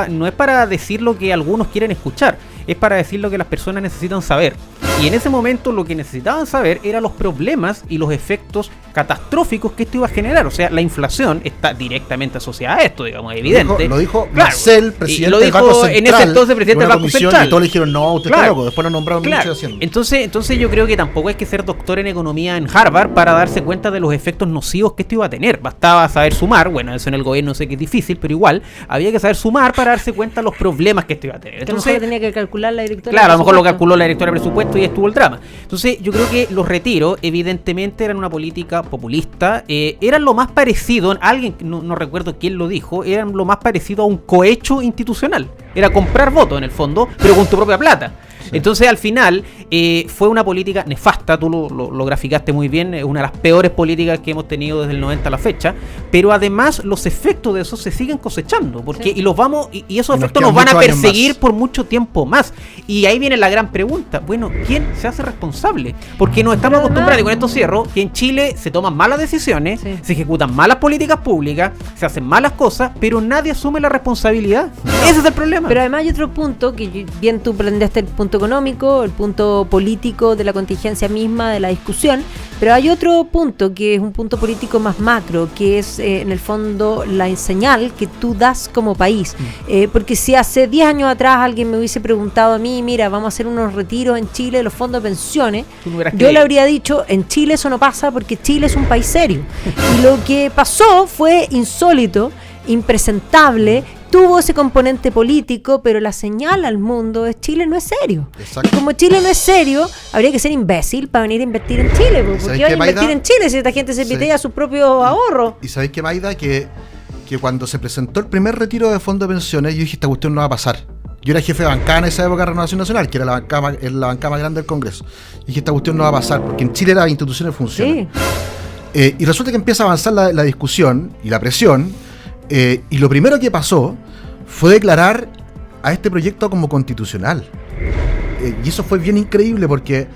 S2: no es para decir lo que algunos quieren escuchar, es para decir lo que las personas necesitan saber. Y en ese momento lo que necesitaban saber eran los problemas y los efectos catastróficos que esto iba a generar. O sea, la inflación está directamente asociada a esto, digamos, evidente.
S3: Lo dijo Marcel, presidente
S2: del Banco Central. En ese entonces, presidente del Banco Central.
S3: Y todos le dijeron, no, usted está loco. Después lo nombraron ministro de Hacienda.
S2: Entonces yo creo que tampoco hay que ser doctor en economía en Harvard para darse cuenta de los efectos nocivos que esto iba a tener. Bastaba saber sumar. Bueno, eso en el gobierno sé que es difícil, pero igual había que saber sumar para darse cuenta de los problemas que esto iba a tener. Entonces,
S1: a lo mejor tenía que calcular la directora.
S2: Claro, a lo mejor lo calculó la directora de presupuesto y estuvo el drama. Entonces yo creo que los retiros evidentemente eran una política populista, eran lo más parecido, alguien, no recuerdo quién lo dijo, eran lo más parecido a un cohecho institucional. Era comprar votos en el fondo, pero con tu propia plata. Sí. Entonces al final fue una política nefasta, tú lo graficaste muy bien, es una de las peores políticas que hemos tenido desde el 90 a la fecha, pero además los efectos de eso se siguen cosechando, porque y esos efectos nos van a perseguir por mucho tiempo más. Y ahí viene la gran pregunta, bueno, ¿quién se hace responsable? Porque nos estamos acostumbrados, y con esto cierro, que en Chile se toman malas decisiones, se ejecutan malas políticas públicas, se hacen malas cosas, pero nadie asume la responsabilidad. Ese es el problema.
S1: Pero además hay otro punto, que bien tú planteaste el punto económico, el punto político de la contingencia misma, de la discusión, pero hay otro punto que es un punto político más macro, que es en el fondo la señal que tú das como país. Porque si hace 10 años atrás alguien me hubiese preguntado a mí, mira, vamos a hacer unos retiros en Chile de los fondos de pensiones, yo le habría dicho, en Chile eso no pasa porque Chile es un país serio. Y lo que pasó fue insólito, impresentable, tuvo ese componente político, pero la señal al mundo es Chile no es serio. Exacto. Y como Chile no es serio, habría que ser imbécil para venir a invertir en Chile. ¿Por qué van a invertir en Chile si esta gente se pitea sus propios ahorros?
S3: Y sabéis que, Maida, que que cuando se presentó el primer retiro de fondo de pensiones, yo dije, esta cuestión no va a pasar. Yo era jefe de bancada en esa época de Renovación Nacional, que era la bancada más grande del Congreso. Y dije, esta cuestión no va a pasar, porque en Chile las instituciones funcionan. Sí. Y resulta que empieza a avanzar la discusión y la presión, y lo primero que pasó fue declarar a este proyecto como constitucional. Y eso fue bien increíble, porque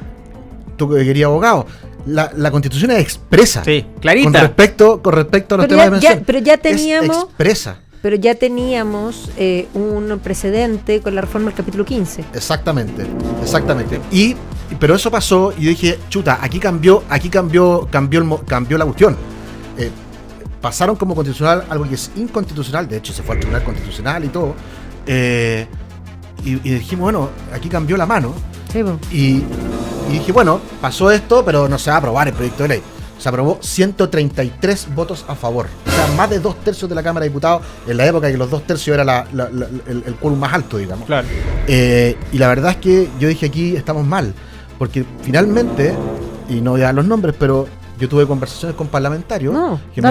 S3: tú que querías abogado, la Constitución es expresa.
S2: Sí, clarita.
S3: Con respecto a los temas de pensión.
S1: Pero ya teníamos...
S3: Es expresa.
S1: Pero ya teníamos un precedente con la reforma del capítulo 15.
S3: Exactamente. Pero eso pasó y yo dije, chuta, aquí cambió la cuestión. Pasaron como constitucional algo que es inconstitucional, de hecho se fue al Tribunal Constitucional y todo. Y dijimos, bueno, aquí cambió la mano.
S1: Sí,
S3: y dije, bueno, pasó esto, pero no se va a aprobar el proyecto de ley. Se aprobó 133 votos a favor. O sea, más de 2/3 de la Cámara de Diputados, en la época que los 2/3 era el quórum más alto, digamos.
S2: Claro.
S3: Y la verdad es que yo dije, aquí estamos mal. Porque finalmente, y no voy a dar los nombres, pero yo tuve conversaciones con parlamentarios que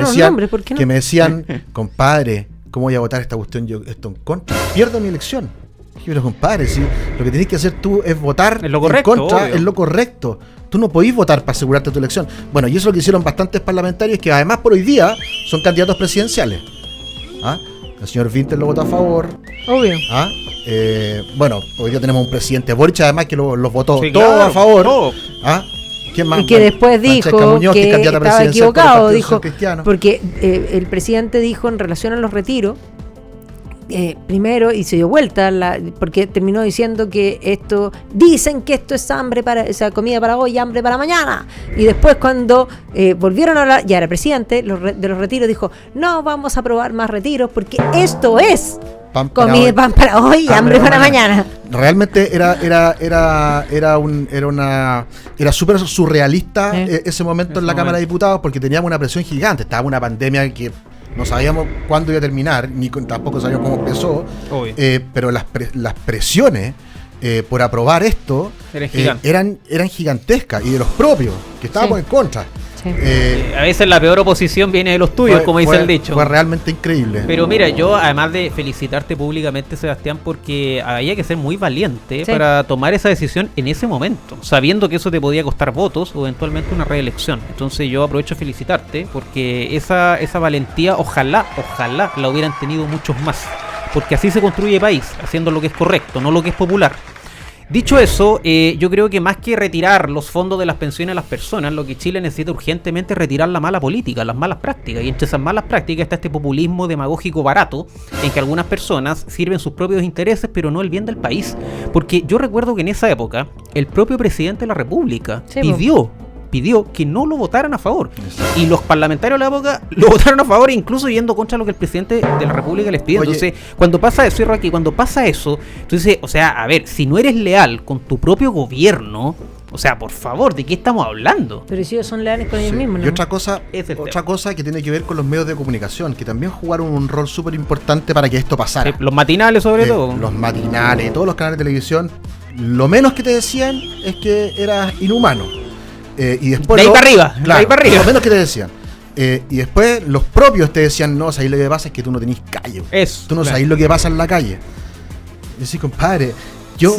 S3: me decían, compadre, ¿cómo voy a votar esta cuestión yo esto en contra? Pierdo mi elección. Dije, pero compadre, si lo que tenés que hacer tú es votar
S2: en contra,
S3: obvio. Es lo correcto. Tú no podís votar para asegurarte tu elección. Bueno, y eso es lo que hicieron bastantes parlamentarios que además por hoy día son candidatos presidenciales. El señor Vinter lo votó a favor.
S1: Obvio.
S3: Bueno, hoy día tenemos un presidente Boric además que los votó
S2: todos
S3: a favor.
S2: No.
S1: ¿Quién más? Y que después dijo Muñoz, que estaba equivocado, dijo, porque el presidente dijo en relación a los retiros, primero, y se dio vuelta, porque terminó diciendo que dicen que esto es hambre comida para hoy y hambre para mañana. Y después cuando volvieron a hablar, ya era presidente de los retiros, dijo, no vamos a aprobar más retiros porque esto es pan para hoy y hambre para mañana.
S3: Realmente era súper surrealista ese momento en la Cámara de Diputados, porque teníamos una presión gigante, estaba una pandemia que no sabíamos cuándo iba a terminar, ni tampoco sabíamos cómo empezó, pero las presiones por aprobar esto eran gigantescas, y de los propios, que estábamos en contra.
S2: Sí. A veces la peor oposición viene de los tuyos, como dice el dicho.
S3: Fue realmente increíble.
S2: Pero mira, yo además de felicitarte públicamente, Sebastián, porque había que ser muy valiente para tomar esa decisión en ese momento, sabiendo que eso te podía costar votos o eventualmente una reelección. Entonces yo aprovecho a felicitarte, porque esa valentía ojalá la hubieran tenido muchos más, porque así se construye país, haciendo lo que es correcto, no lo que es popular. Dicho eso, yo creo que más que retirar los fondos de las pensiones a las personas, lo que Chile necesita urgentemente es retirar la mala política, las malas prácticas. Y entre esas malas prácticas está este populismo demagógico barato, en que algunas personas sirven sus propios intereses, pero no el bien del país. Porque yo recuerdo que en esa época, el propio presidente de la República pidió que no lo votaran a favor. Exacto. Y los parlamentarios de la época lo votaron a favor, incluso yendo contra lo que el presidente de la República les pide. Entonces, cuando pasa eso, tú dices, o sea, a ver, si no eres leal con tu propio gobierno, o sea, por favor, ¿de qué estamos hablando?
S1: Pero si ellos son leales con ellos mismos, ¿no?
S3: Y otra cosa que tiene que ver con los medios de comunicación, que también jugaron un rol súper importante para que esto pasara.
S2: Sí, los matinales sobre todo.
S3: Los matinales, todos los canales de televisión, lo menos que te decían es que eras inhumano. Y después
S2: de ahí para arriba,
S3: lo menos que te decían. Y después los propios te decían, no, ahí lo que pasa es que tú no tenés calle. Tú no sabés lo que pasa en la calle. Y así, compadre, yo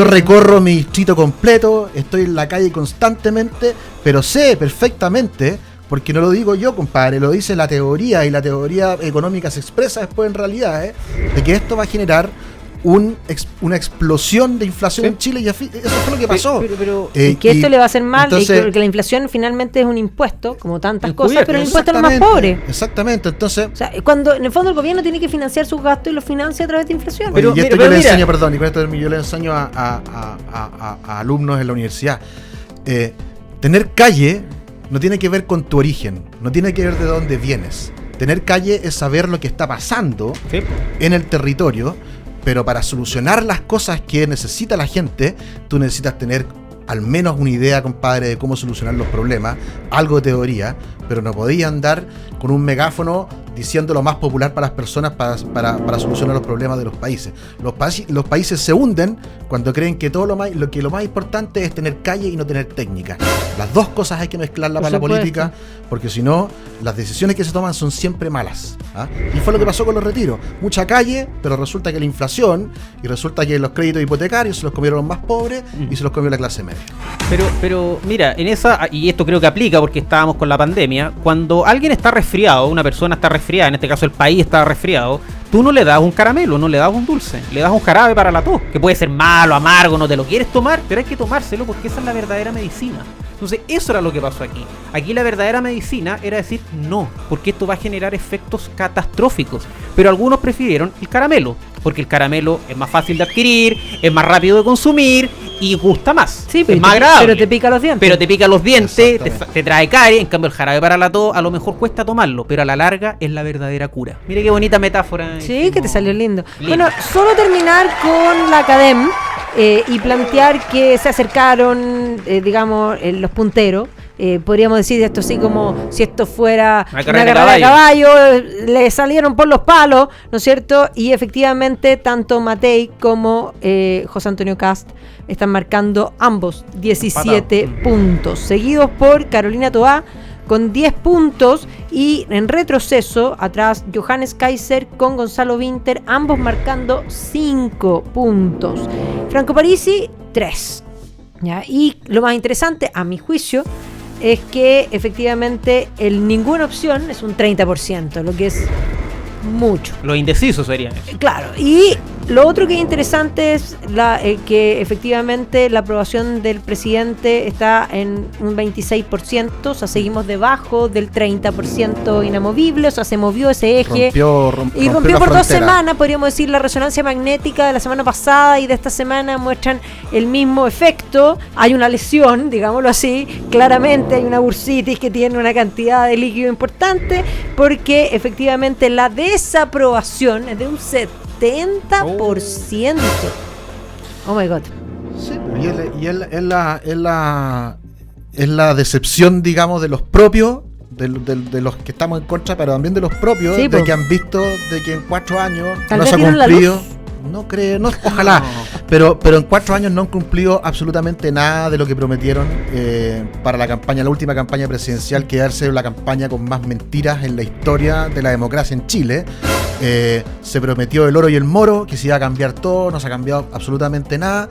S3: recorro mi distrito completo, estoy en la calle constantemente, pero sé perfectamente, porque no lo digo yo, compadre, lo dice la teoría, y la teoría económica se expresa después en realidad, de que esto va a generar una explosión de inflación en Chile, y eso fue lo que pasó.
S1: Y que esto le va a hacer mal, entonces, y que la inflación finalmente es un impuesto, como tantas cosas, pero el impuesto es lo más pobre.
S3: Exactamente, entonces...
S1: O sea, cuando en el fondo el gobierno tiene que financiar sus gastos y los financia a través de inflación.
S3: Yo le enseño a alumnos en la universidad. Tener calle no tiene que ver con tu origen, no tiene que ver de dónde vienes. Tener calle es saber lo que está pasando en el territorio. Pero para solucionar las cosas que necesita la gente, tú necesitas tener al menos una idea, compadre, de cómo solucionar los problemas, algo de teoría, pero no podías andar con un megáfono diciendo lo más popular para las personas para solucionar los problemas de los países. Los países se hunden cuando creen que lo más importante es tener calle y no tener técnica. Las dos cosas hay que mezclarlas para la política, porque si no, las decisiones que se toman son siempre malas. Y fue lo que pasó con los retiros. Mucha calle, pero resulta que la inflación y resulta que los créditos hipotecarios se los comieron los más pobres y se los comió la clase media.
S2: Pero mira, en esa, y esto creo que aplica porque estábamos con la pandemia, cuando alguien está resfriado, una persona está resfriada, en este caso el país está resfriado, tú no le das un caramelo, no le das un dulce, le das un jarabe para la tos, que puede ser malo, amargo, no te lo quieres tomar, pero hay que tomárselo porque esa es la verdadera medicina. Entonces eso era lo que pasó aquí. Aquí la verdadera medicina era decir no, porque esto va a generar efectos catastróficos. Pero algunos prefirieron el caramelo, porque el caramelo es más fácil de adquirir, es más rápido de consumir y gusta más.
S1: Sí,
S2: es más agradable.
S1: Pero te pica los dientes.
S2: Te trae caries. En cambio el jarabe para la tos a lo mejor cuesta tomarlo, pero a la larga es la verdadera cura. Mire qué bonita metáfora.
S1: Sí, que te salió lindo. Bueno, solo terminar con la Academ y plantear que se acercaron, digamos, los punteros. Podríamos decir esto así como si esto fuera una carrera de caballo, le salieron por los palos, ¿no es cierto? Y efectivamente tanto Matei como José Antonio Kast están marcando ambos 17 puntos, seguidos por Carolina Toá con 10 puntos y en retroceso atrás Johannes Kaiser con Gonzalo Winter, ambos marcando 5 puntos. Franco Parisi 3. ¿Ya? Y lo más interesante, a mi juicio, es que efectivamente el ninguna opción es un 30%, lo que es mucho.
S2: Los indecisos serían eso.
S1: Claro, y lo otro que es interesante es que efectivamente la aprobación del presidente está en un 26%, o sea, seguimos debajo del 30% inamovible, o sea, se movió ese eje. Rompió por 2 semanas, podríamos decir, la resonancia magnética de la semana pasada y de esta semana muestran el mismo efecto. Hay una lesión, digámoslo así, claramente hay una bursitis que tiene una cantidad de líquido importante, porque efectivamente la desaprobación es de un 70%. Oh my God.
S3: Sí, y es la decepción, digamos, de los propios, de los que estamos en contra, pero también de los propios, sí, de que han visto de que en 4 años no se ha cumplido. No creo, no, ojalá, pero en 4 años no han cumplido absolutamente nada de lo que prometieron para la última campaña presidencial, que darse la campaña con más mentiras en la historia de la democracia en Chile. Se prometió el oro y el moro, que se iba a cambiar todo, no se ha cambiado absolutamente nada.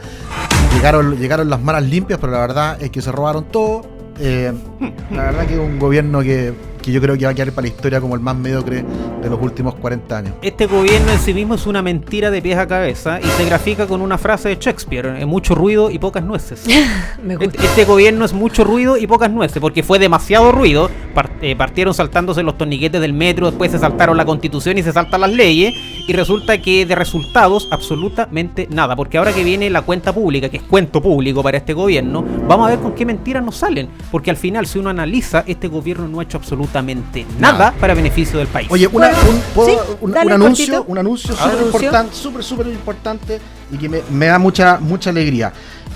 S3: Llegaron las malas limpias, pero la verdad es que se robaron todo. La verdad que es un gobierno que yo creo que va a quedar para la historia como el más mediocre de los últimos 40 años.
S2: Este gobierno en sí mismo es una mentira de pies a cabeza y se grafica con una frase de Shakespeare: mucho ruido y pocas nueces. Este gobierno es mucho ruido y pocas nueces, porque fue demasiado ruido. Partieron saltándose los torniquetes del metro, después se saltaron la Constitución y se saltan las leyes, y resulta que de resultados absolutamente nada, porque ahora que viene la cuenta pública, que es cuento público para este gobierno, vamos a ver con qué mentiras nos salen, porque al final, si uno analiza, este gobierno no ha hecho absolutamente nada para beneficio del país.
S3: Oye, un anuncio súper importante y que me da mucha alegría.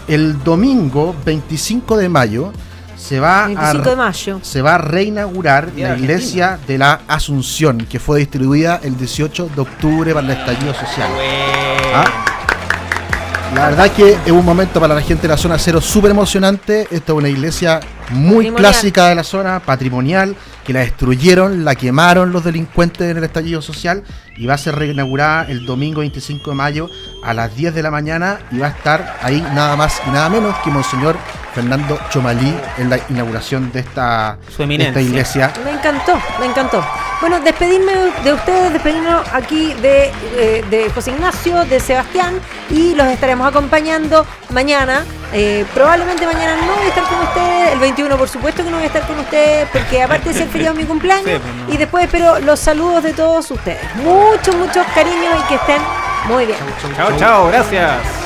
S3: El domingo 25 de mayo se va a reinaugurar la iglesia de la Asunción, que fue distribuida el 18 de octubre para el estallido social. La verdad es que es un momento para la gente de la zona cero súper emocionante. Esta es una iglesia muy clásica de la zona, patrimonial, que la destruyeron, la quemaron los delincuentes en el estallido social, y va a ser reinaugurada el domingo 25 de mayo a las 10 de la mañana, y va a estar ahí nada más y nada menos que Monseñor Fernando Chomalí en la inauguración de esta iglesia.
S1: Me encantó. Bueno, despedirme de ustedes, despedirnos aquí de José Ignacio, de Sebastián, y los estaremos acompañando mañana. Probablemente mañana no voy a estar con ustedes, el 21 por supuesto que no voy a estar con ustedes, porque aparte de ser feriado mi cumpleaños, y después espero los saludos de todos ustedes. Muchos cariños y que estén muy bien.
S2: Chao, gracias.